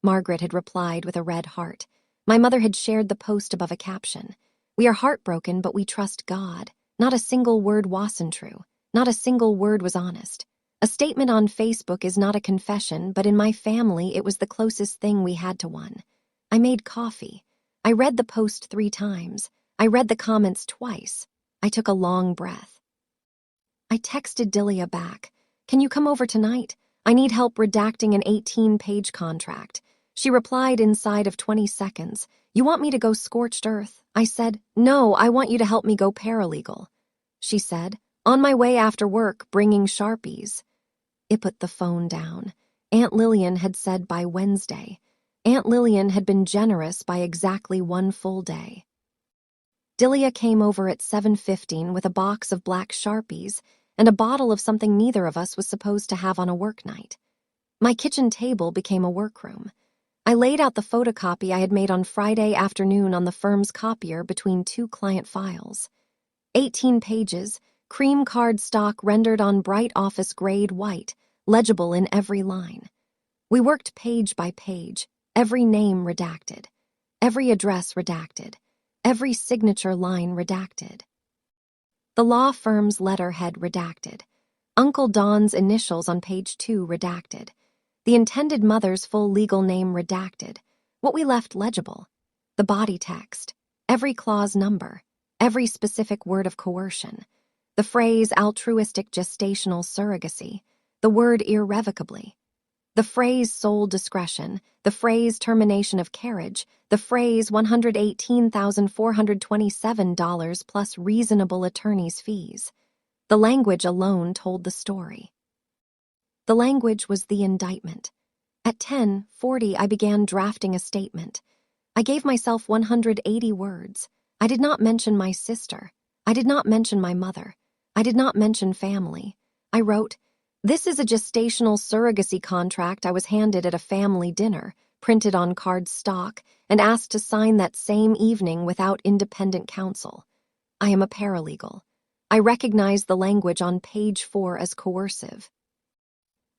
Margaret had replied with a red heart. My mother had shared the post above a caption. "We are heartbroken, but we trust God." Not a single word wasn't true. Not a single word was honest. A statement on Facebook is not a confession, but in my family it was the closest thing we had to one. I made coffee. I read the post 3 times. I read the comments twice. I took a long breath. I texted Delia back. "Can you come over tonight? I need help redacting an 18-page contract." She replied inside of 20 seconds. "You want me to go scorched earth?" I said, "No, I want you to help me go paralegal." She said, "On my way after work, bringing Sharpies." It put the phone down. Aunt Lillian had said by Wednesday. Aunt Lillian had been generous by exactly 1 full day. Delia came over at 7:15 with a box of black Sharpies and a bottle of something neither of us was supposed to have on a work night. My kitchen table became a workroom. I laid out the photocopy I had made on Friday afternoon on the firm's copier between 2 client files. 18 pages, cream card stock rendered on bright office grade white, legible in every line. We worked page by page, every name redacted, every address redacted, every signature line redacted. The law firm's letterhead redacted. Uncle Don's initials on page 2 redacted. The intended mother's full legal name redacted. What we left legible. The body text. Every clause number. Every specific word of coercion. The phrase altruistic gestational surrogacy. The word irrevocably. The phrase sole discretion. The phrase termination of carriage. The phrase $118,427 plus reasonable attorney's fees. The language alone told the story. The language was the indictment. At 10:40, I began drafting a statement. I gave myself 180 words. I did not mention my sister. I did not mention my mother. I did not mention family. I wrote, "This is a gestational surrogacy contract I was handed at a family dinner, printed on card stock, and asked to sign that same evening without independent counsel. I am a paralegal. I recognize the language on page 4 as coercive.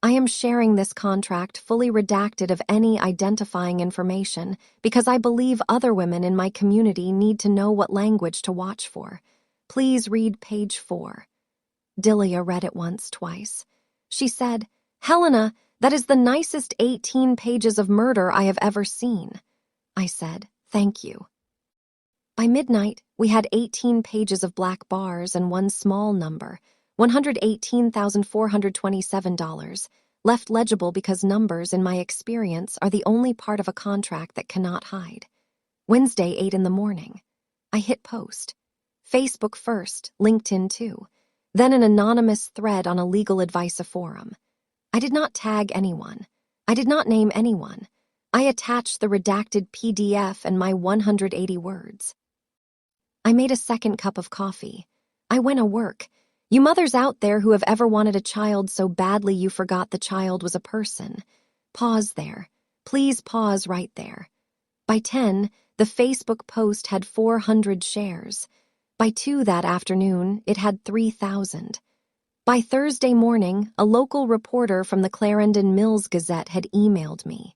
I am sharing this contract fully redacted of any identifying information because I believe other women in my community need to know what language to watch for. Please read page 4. Delia read it once, twice. She said, "Helena, that is the nicest 18 pages of murder I have ever seen." I said, "Thank you." By midnight, we had 18 pages of black bars and one small number, $118,427, left legible because numbers, in my experience, are the only part of a contract that cannot hide. Wednesday, 8 in the morning. I hit post. Facebook first, LinkedIn too, then an anonymous thread on a legal advice forum. I did not tag anyone. I did not name anyone. I attached the redacted PDF and my 180 words. I made a second cup of coffee. I went to work. You mothers out there who have ever wanted a child so badly you forgot the child was a person, pause there. Please pause right there. By 10, the Facebook post had 400 shares. By 2 that afternoon, it had 3,000. By Thursday morning, a local reporter from the Clarendon Mills Gazette had emailed me.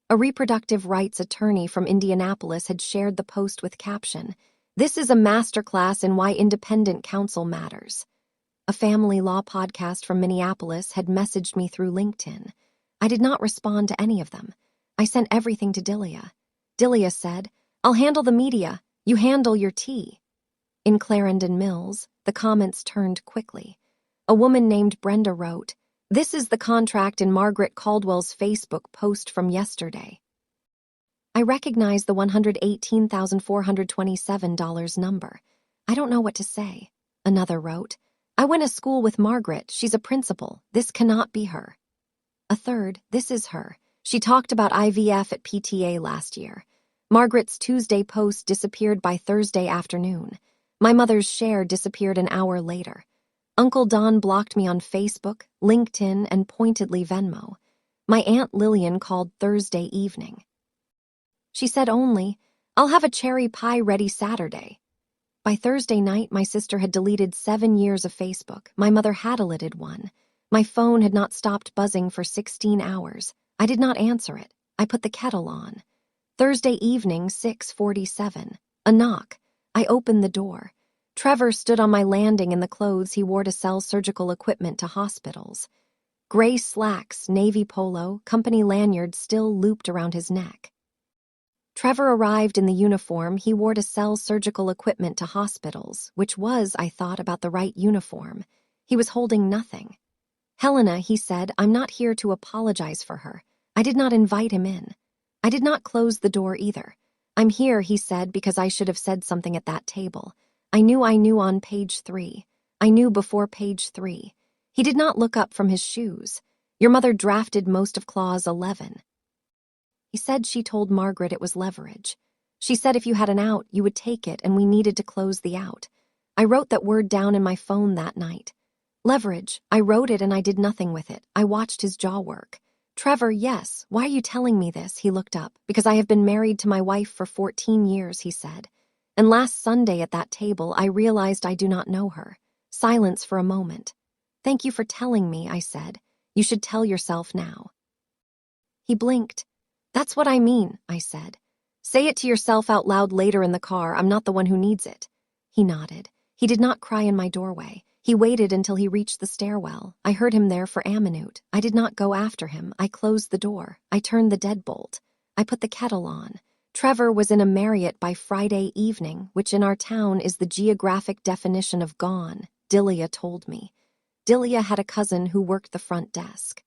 A reproductive rights attorney from Indianapolis had shared the post with caption, "This is a masterclass in why independent counsel matters." A family law podcast from Minneapolis had messaged me through LinkedIn. I did not respond to any of them. I sent everything to Delia. Delia said, "I'll handle the media. You handle your tea." In Clarendon Mills, the comments turned quickly. A woman named Brenda wrote, "This is the contract in Margaret Caldwell's Facebook post from yesterday." I recognize the $118,427 number. I don't know what to say. Another wrote, I went to school with Margaret. She's a principal. This cannot be her. A third, this is her. She talked about IVF at PTA last year. Margaret's Tuesday post disappeared by Thursday afternoon. My mother's share disappeared an hour later. Uncle Don blocked me on Facebook, LinkedIn, and pointedly Venmo. My Aunt Lillian called Thursday evening. She said only, "I'll have a cherry pie ready Saturday." By Thursday night, my sister had deleted 7 years of Facebook. My mother had deleted one. My phone had not stopped buzzing for 16 hours. I did not answer it. I put the kettle on. Thursday evening, 6:47. A knock. I opened the door. Trevor stood on my landing in the clothes he wore to sell surgical equipment to hospitals. Gray slacks, navy polo, company lanyard still looped around his neck. Trevor arrived in the uniform he wore to sell surgical equipment to hospitals, which was, I thought, about the right uniform. He was holding nothing. "Helena," he said, "I'm not here to apologize for her. I did not invite him in. I did not close the door either. I'm here," he said, "because I should have said something at that table. I knew on page 3. I knew before page 3. He did not look up from his shoes. Your mother drafted most of clause 11. He said she told Margaret it was leverage. She said if you had an out, you would take it, and we needed to close the out. I wrote that word down in my phone that night. Leverage. I wrote it and I did nothing with it. I watched his jaw work. "Trevor, yes. Why are you telling me this?" He looked up. "Because I have been married to my wife for 14 years, he said. And last Sunday at that table, I realized I do not know her. Silence for a moment. "Thank you for telling me," I said. "You should tell yourself now." He blinked. "That's what I mean," I said. "Say it to yourself out loud later in the car. I'm not the one who needs it." He nodded. He did not cry in my doorway. He waited until he reached the stairwell. I heard him there for a minute. I did not go after him. I closed the door. I turned the deadbolt. I put the kettle on. Trevor was in a Marriott by Friday evening, which in our town is the geographic definition of gone, Delia told me. Delia had a cousin who worked the front desk.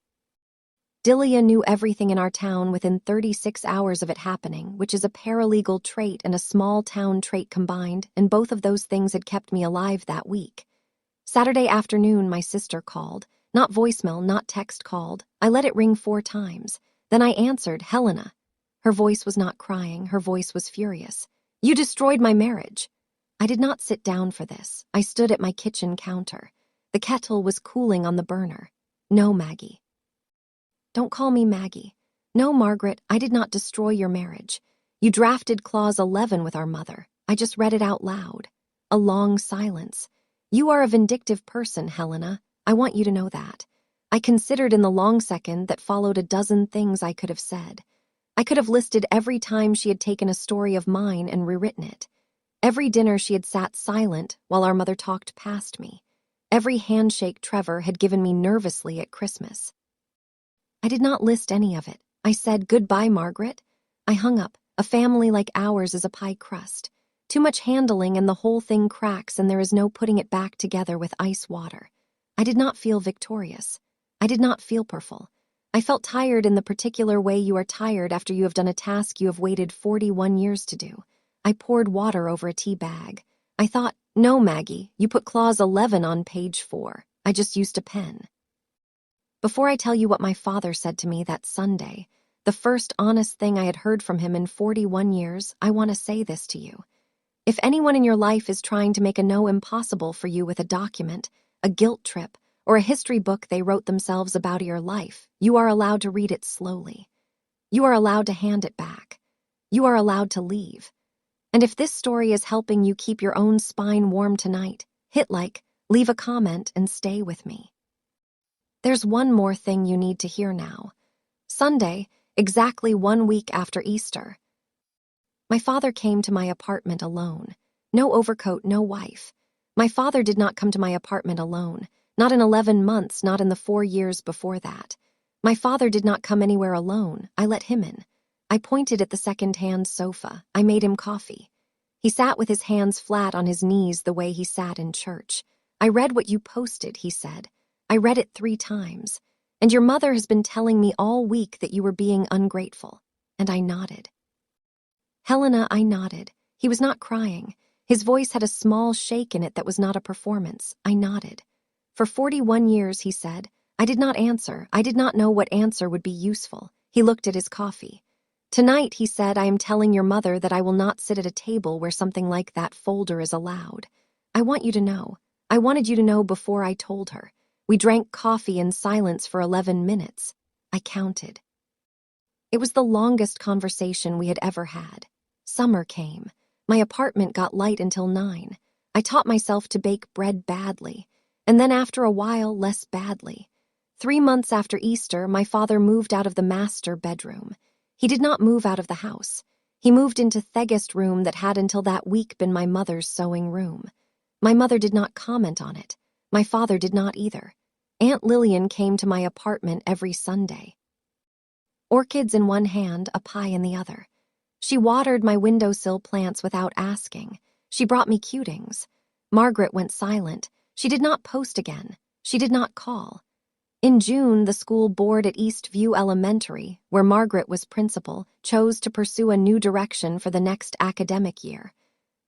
Delia knew everything in our town within 36 hours of it happening, which is a paralegal trait and a small town trait combined, and both of those things had kept me alive that week. Saturday afternoon, my sister called. Not voicemail, not text called. I let it ring 4 times. Then I answered, "Helena." Her voice was not crying, her voice was furious. "You destroyed my marriage." I did not sit down for this. I stood at my kitchen counter. The kettle was cooling on the burner. "No, Maggie." "Don't call me Maggie." "No, Margaret, I did not destroy your marriage. You drafted clause 11 with our mother. I just read it out loud." A long silence. "You are a vindictive person, Helena. I want you to know that." I considered in the long second that followed a dozen things I could have said. I could have listed every time she had taken a story of mine and rewritten it. Every dinner she had sat silent while our mother talked past me. Every handshake Trevor had given me nervously at Christmas. I did not list any of it. I said, "Goodbye, Margaret." I hung up. A family like ours is a pie crust. Too much handling and the whole thing cracks and there is no putting it back together with ice water. I did not feel victorious. I did not feel powerful. I felt tired in the particular way you are tired after you have done a task you have waited 41 years to do. I poured water over a tea bag. I thought, "No, Maggie, you put clause 11 on page 4. I just used a pen." Before I tell you what my father said to me that Sunday, the first honest thing I had heard from him in 41 years, I want to say this to you. If anyone in your life is trying to make a no impossible for you with a document, a guilt trip, or a history book they wrote themselves about your life, you are allowed to read it slowly. You are allowed to hand it back. You are allowed to leave. And if this story is helping you keep your own spine warm tonight, hit like, leave a comment, and stay with me. There's one more thing you need to hear now. Sunday, exactly 1 week after Easter. My father came to my apartment alone. No overcoat, no wife. My father did not come to my apartment alone. Not in 11 months, not in the 4 years before that. My father did not come anywhere alone. I let him in. I pointed at the second-hand sofa. I made him coffee. He sat with his hands flat on his knees the way he sat in church. "I read what you posted," he said. "I read it 3 times. And your mother has been telling me all week that you were being ungrateful." And I nodded. Helena, I nodded. He was not crying. His voice had a small shake in it that was not a performance. I nodded. For 41 years, he said. I did not answer. I did not know what answer would be useful. He looked at his coffee. Tonight, he said, I am telling your mother that I will not sit at a table where something like that folder is allowed. I want you to know. I wanted you to know before I told her. We drank coffee in silence for 11 minutes. I counted. It was the longest conversation we had ever had. Summer came. My apartment got light until 9. I taught myself to bake bread badly, and then after a while, less badly. 3 months after Easter, my father moved out of the master bedroom. He did not move out of the house. He moved into Thegest room that had until that week been my mother's sewing room. My mother did not comment on it. My father did not either. Aunt Lillian came to my apartment every Sunday. Orchids in one hand, a pie in the other. She watered my windowsill plants without asking. She brought me cutings. Margaret went silent. She did not post again. She did not call. In June, the school board at East View Elementary, where Margaret was principal, chose to pursue a new direction for the next academic year.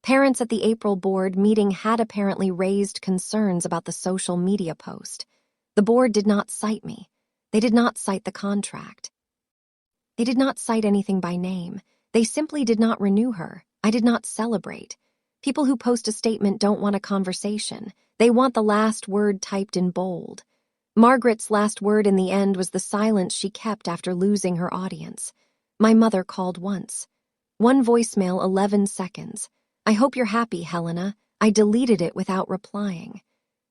Parents at the April board meeting had apparently raised concerns about the social media post. The board did not cite me. They did not cite the contract. They did not cite anything by name. They simply did not renew her. I did not celebrate. People who post a statement don't want a conversation. They want the last word typed in bold. Margaret's last word in the end was the silence she kept after losing her audience. My mother called once. One voicemail, 11 seconds. I hope you're happy, Helena. I deleted it without replying.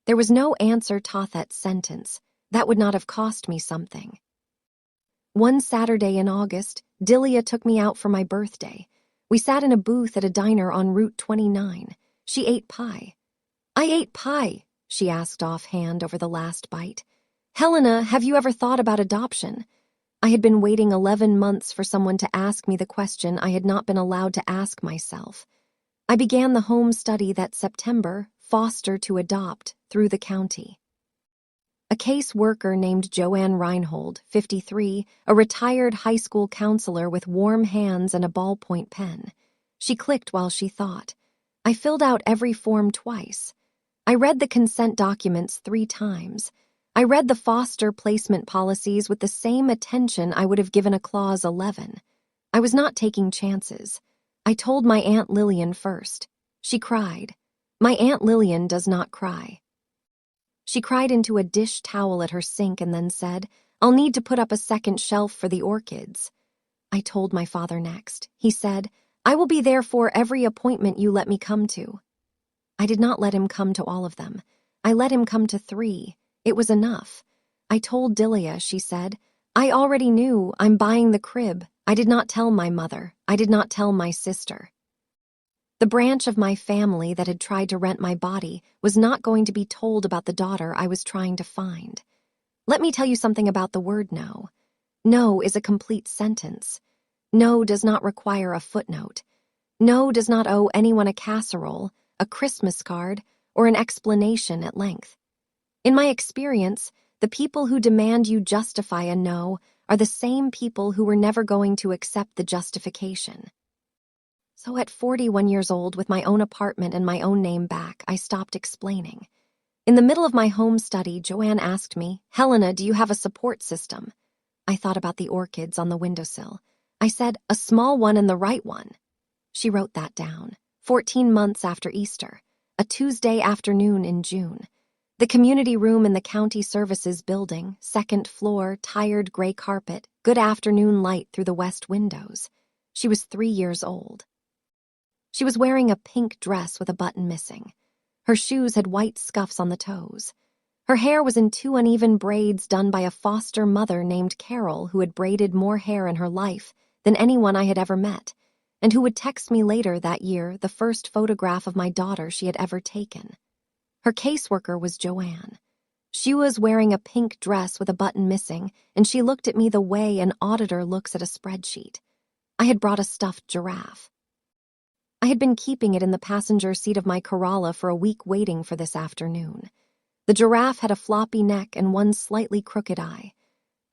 There was no answer to that sentence. That would not have cost me something. One Saturday in August, Delia took me out for my birthday. We sat in a booth at a diner on Route 29. She ate pie. I ate pie, she asked offhand over the last bite. Helena, have you ever thought about adoption? I had been waiting 11 months for someone to ask me the question I had not been allowed to ask myself. I began the home study that September, foster to adopt, through the county. A case worker named Joanne Reinhold, 53, a retired high school counselor with warm hands and a ballpoint pen. She clicked while she thought. I filled out every form twice. I read the consent documents 3 times. I read the foster placement policies with the same attention I would have given a Clause 11. I was not taking chances. I told my Aunt Lillian first. She cried. My Aunt Lillian does not cry. She cried into a dish towel at her sink and then said, I'll need to put up a second shelf for the orchids. I told my father next. He said, I will be there for every appointment you let me come to. I did not let him come to all of them. I let him come to 3. It was enough. I told Delia, she said, I already knew. I'm buying the crib. I did not tell my mother. I did not tell my sister. The branch of my family that had tried to rent my body was not going to be told about the daughter I was trying to find. Let me tell you something about the word no. No is a complete sentence. No does not require a footnote. No does not owe anyone a casserole, a Christmas card, or an explanation at length. In my experience, the people who demand you justify a no are the same people who were never going to accept the justification. So at 41 years old, with my own apartment and my own name back, I stopped explaining. In the middle of my home study, Joanne asked me, Helena, do you have a support system? I thought about the orchids on the windowsill. I said, a small one and the right one. She wrote that down. 14 months after Easter, a Tuesday afternoon in June. The community room in the county services building, 2nd floor, tired gray carpet, good afternoon light through the west windows. She was 3 years old. She was wearing a pink dress with a button missing. Her shoes had white scuffs on the toes. Her hair was in 2 uneven braids done by a foster mother named Carol, who had braided more hair in her life than anyone I had ever met, and who would text me later that year the first photograph of my daughter she had ever taken. Her caseworker was Joanne. She was wearing a pink dress with a button missing, and she looked at me the way an auditor looks at a spreadsheet. I had brought a stuffed giraffe. I had been keeping it in the passenger seat of my Corolla for a week waiting for this afternoon. The giraffe had a floppy neck and one slightly crooked eye.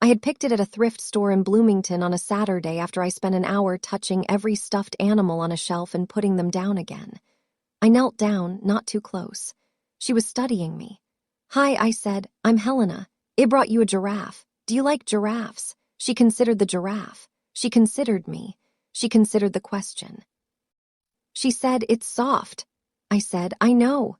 I had picked it at a thrift store in Bloomington on a Saturday after I spent an hour touching every stuffed animal on a shelf and putting them down again. I knelt down, not too close. She was studying me. "Hi," I said. "I'm Helena. It brought you a giraffe. Do you like giraffes?" She considered the giraffe. She considered me. She considered the question. She said, "It's soft." I said, "I know."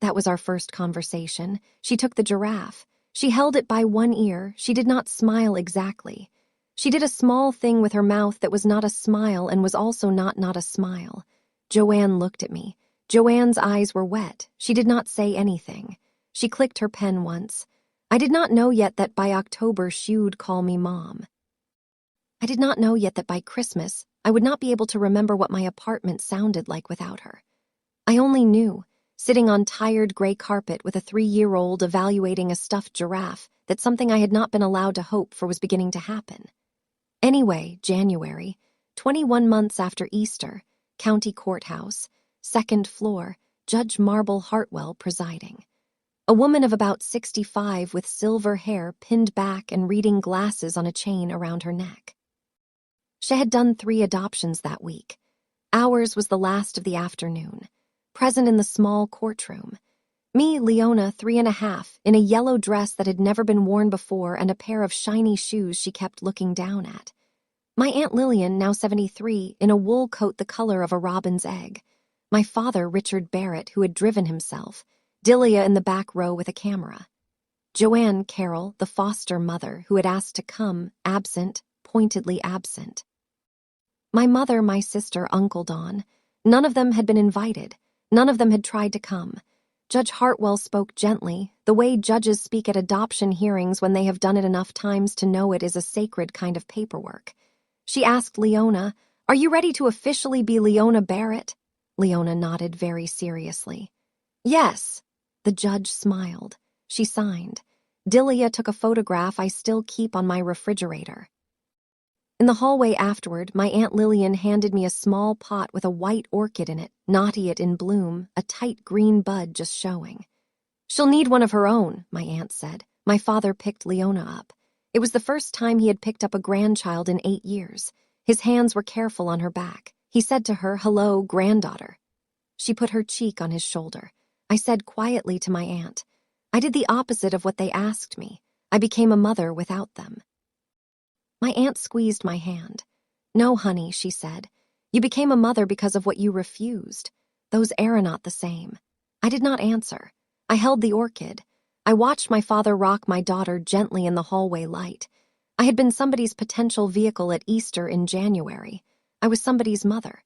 That was our first conversation. She took the giraffe. She held it by one ear. She did not smile exactly. She did a small thing with her mouth that was not a smile and was also not a smile. Joanne looked at me. Joanne's eyes were wet. She did not say anything. She clicked her pen once. I did not know yet that by October she would call me Mom. I did not know yet that by Christmas I would not be able to remember what my apartment sounded like without her. I only knew, sitting on tired gray carpet with a 3-year-old evaluating a stuffed giraffe, that something I had not been allowed to hope for was beginning to happen. Anyway, January, 21 months after Easter, County Courthouse, 2nd floor, Judge Marble Hartwell presiding. A woman of about 65 with silver hair pinned back and reading glasses on a chain around her neck. She had done 3 adoptions that week. Ours was the last of the afternoon. Present in the small courtroom. Me, Leona, 3.5, in a yellow dress that had never been worn before and a pair of shiny shoes she kept looking down at. My Aunt Lillian, now 73, in a wool coat the color of a robin's egg. My father, Richard Barrett, who had driven himself. Delia in the back row with a camera. Joanne Carroll, the foster mother, who had asked to come, absent, pointedly absent. My mother, my sister, Uncle Don. None of them had been invited. None of them had tried to come. Judge Hartwell spoke gently, the way judges speak at adoption hearings when they have done it enough times to know it is a sacred kind of paperwork. She asked Leona, "Are you ready to officially be Leona Barrett?" Leona nodded very seriously. "Yes." The judge smiled. She signed. Delia took a photograph I still keep on my refrigerator. In the hallway afterward, my Aunt Lillian handed me a small pot with a white orchid in it, naughty it in bloom, a tight green bud just showing. "She'll need one of her own," my aunt said. My father picked Leona up. It was the first time he had picked up a grandchild in 8 years. His hands were careful on her back. He said to her, "Hello, granddaughter." She put her cheek on his shoulder. I said quietly to my aunt, "I did the opposite of what they asked me. I became a mother without them." My aunt squeezed my hand. "No, honey," she said. "You became a mother because of what you refused. Those are not the same." I did not answer. I held the orchid. I watched my father rock my daughter gently in the hallway light. I had been somebody's potential vehicle at Easter in January. I was somebody's mother.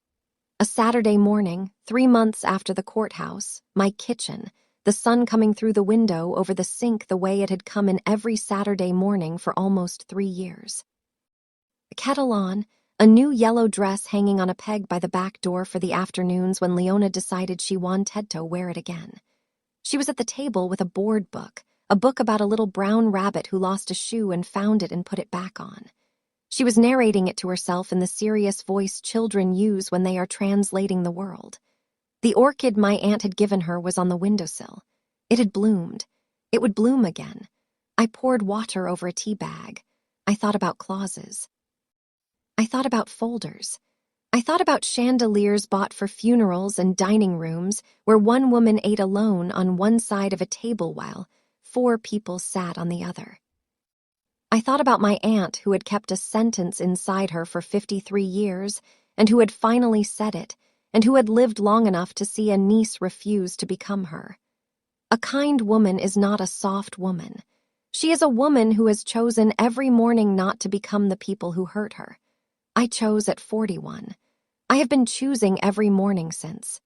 A Saturday morning, 3 months after the courthouse, my kitchen, the sun coming through the window over the sink the way it had come in every Saturday morning for almost 3 years. A kettle on, a new yellow dress hanging on a peg by the back door for the afternoons when Leona decided she wanted to wear it again. She was at the table with a board book, a book about a little brown rabbit who lost a shoe and found it and put it back on. She was narrating it to herself in the serious voice children use when they are translating the world. The orchid my aunt had given her was on the windowsill. It had bloomed. It would bloom again. I poured water over a tea bag. I thought about clauses. I thought about folders. I thought about chandeliers bought for funerals and dining rooms where one woman ate alone on one side of a table while 4 people sat on the other. I thought about my aunt who had kept a sentence inside her for 53 years and who had finally said it and who had lived long enough to see a niece refuse to become her. A kind woman is not a soft woman. She is a woman who has chosen every morning not to become the people who hurt her. I chose at 41. I have been choosing every morning since.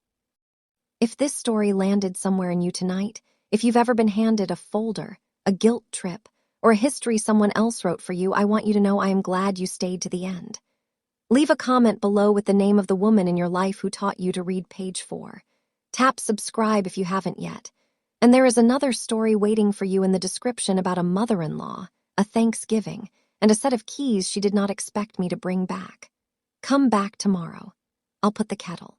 If this story landed somewhere in you tonight, if you've ever been handed a folder, a guilt trip, or a history someone else wrote for you, I want you to know I am glad you stayed to the end. Leave a comment below with the name of the woman in your life who taught you to read page 4. Tap subscribe if you haven't yet. And there is another story waiting for you in the description about a mother-in-law, a Thanksgiving, and a set of keys she did not expect me to bring back. Come back tomorrow. I'll put the kettle.